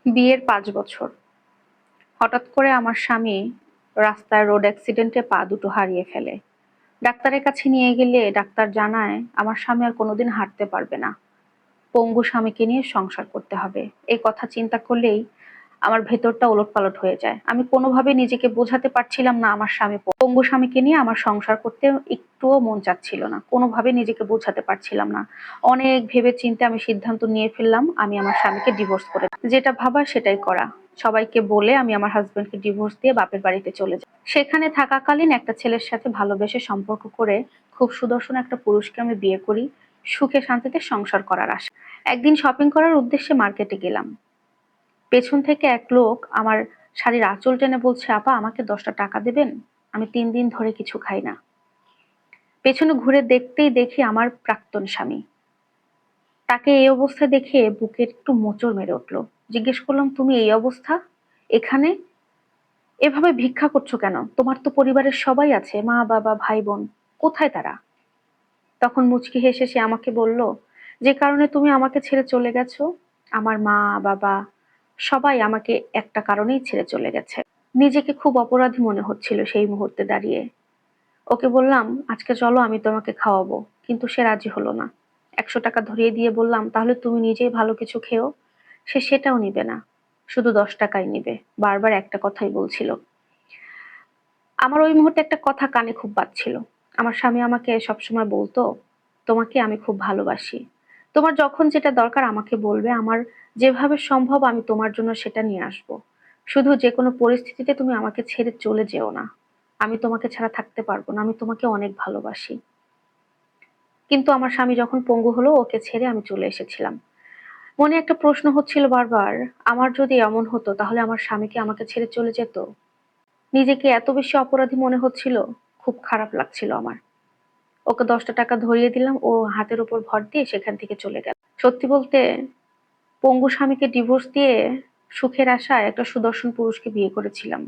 বিয়ের ৫ বছর। হঠাৎ করে আমার স্বামী রাস্তায় রোড অ্যাক্সিডেন্টে পা দুটো হারিয়ে ফেলে। ডাক্তারের কাছে নিয়ে গেলে ডাক্তার জানায় আমার স্বামী আর কোনোদিন হাঁটতে পারবে না। পঙ্গু স্বামীকে নিয়ে সংসার করতে হবে। এই কথা চিন্তা করলেই আমার ভেতরটা ওলটপালট হয়ে যায়। আমি কোনোভাবে নিজেকে বোঝাতে পারছিলাম না আমার স্বামী পঙ্গু স্বামীকে নিয়ে আমার সংসার করতে একটুও মন চাচ্ছিল না। কোনোভাবে নিজেকে বোঝাতে পারছিলাম না। অনেক ভেবে চিন্তে আমি সিদ্ধান্ত নিয়ে ফেললাম আমি আমার স্বামীকে ডিভোর্স করে দেব। যেটা ভাবা সেটাই করা। সবাইকে বলে আমি আমার হাজবেন্ডকে ডিভোর্স দিয়ে বাপের বাড়িতে চলে যাই। সেখানে থাকাকালীন একটা ছেলের সাথে ভালোবেসে সম্পর্ক করে খুব সুদর্শন একটা পুরুষকে আমি বিয়ে করি সুখে শান্তিতে সংসার করার আশা। একদিন শপিং করার উদ্দেশ্যে মার্কেটে গেলাম। পেছন থেকে এক লোক আমার শাড়ির আঁচল টেনে বলছে, আপা আমাকে 10টা টাকা দেবেন? আমি 3 দিন ধরে কিছু খাই না। পেছনে ঘুরে দেখতেই দেখি আমার প্রাক্তন স্বামী। তাকে এই অবস্থায় দেখে বুকের একটু মোচড় মেরে উঠলো। জিজ্ঞেস করলাম, তুমি এই অবস্থা এখানে এভাবে ভিক্ষা করছো কেন? তোমার তো পরিবারের সবাই আছে, মা বাবা ভাই বোন, কোথায় তারা? তখন মুচকি হেসে সে আমাকে বলল, যে কারণে তুমি আমাকে ছেড়ে চলে গেছো, আমার মা বাবা সবাই আমাকে একটা কারণেই ছেড়ে চলে গেছে। নিজেকে খুব অপরাধী মনে হচ্ছিল সেই মুহূর্তে দাঁড়িয়ে। ওকে বললাম, আজকে চলো আমি তোমাকে খাওয়াবো। কিন্তু সে রাজি হলো না। 100 টাকা ধরিয়ে দিয়ে বললাম, তাহলে তুমি নিজেই ভালো কিছু খেও। সে সেটাও নিবে না, শুধু 10 টাকাই নিবে। বারবার একটা কথাই বলছিল। আমার ওই মুহূর্তে একটা কথা কানে খুব বাজছিল। আমার স্বামী আমাকে সবসময় বলতো, তোমাকে আমি খুব ভালোবাসি। তোমার যখন যেটা দরকার আমাকে বলবে, আমার যেভাবে সম্ভব আমি তোমার জন্য সেটা নিয়ে আসব। শুধু যে কোনো পরিস্থিতিতে তুমি আমাকে ছেড়ে চলে যেও না। আমি তোমাকে ছাড়া থাকতে পারবো না, আমি তোমাকে অনেক ভালোবাসি। কিন্তু আমার স্বামী যখন পঙ্গু হলো ওকে ছেড়ে আমি চলে এসেছিলাম। মনে একটা প্রশ্ন হচ্ছিল বারবার, আমার যদি এমন হতো তাহলে আমার স্বামী কি আমাকে ছেড়ে চলে যেত? নিজেকে এত বেশি অপরাধী মনে হচ্ছিল, খুব খারাপ লাগছিল আমার। ওকে 10টা টাকা ধরিয়ে দিলাম, ও হাতের উপর ভর দিয়ে সেখান থেকে চলে গেল। সত্যি বলতে পঙ্গু স্বামীকে ডিভোর্স দিয়ে সুখের আশায় একটা সুদর্শন পুরুষকে বিয়ে করেছিলাম।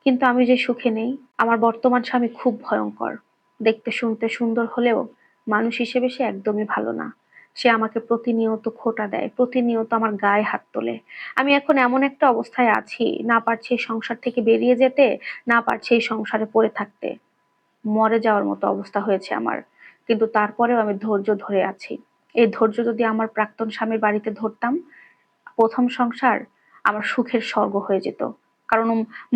কিন্তু আমি যে সুখে নেই। আমার বর্তমান স্বামী খুব ভয়ঙ্কর। দেখতে শুনতে সুন্দর হলেও মানুষ হিসেবে সে একদমই ভালো না। সে আমাকে প্রতিনিয়ত খোঁটা দেয়, প্রতিনিয়ত আমার গায়ে হাত তোলে। আমি এখন এমন একটা অবস্থায় আছি, না পারছি এই সংসার থেকে বেরিয়ে যেতে, না পারছি এই সংসারে পড়ে থাকতে। মরে যাওয়ার মতো অবস্থা হয়েছে আমার। কিন্তু তারপরেও আমি ধৈর্য ধরে আছি। এই ধৈর্য যদি আমার প্রাক্তন স্বামীর বাড়িতে ধরতাম, প্রথম সংসার আমার সুখের স্বর্গ হয়ে যেত। কারণ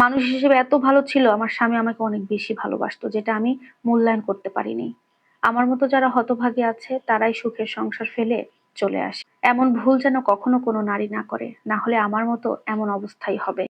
মানুষ হিসেবে এত ভালো ছিল, আমার স্বামী আমাকে অনেক বেশি ভালোবাসতো, যেটা আমি মূল্যায়ন করতে পারিনি। আমার মতো যারা হতভাগী আছে তারাই সুখের সংসার ফেলে চলে আসে। এমন ভুল যেন কখনো কোনো নারী না করে, না হলে আমার মতো এমন অবস্থাই হবে।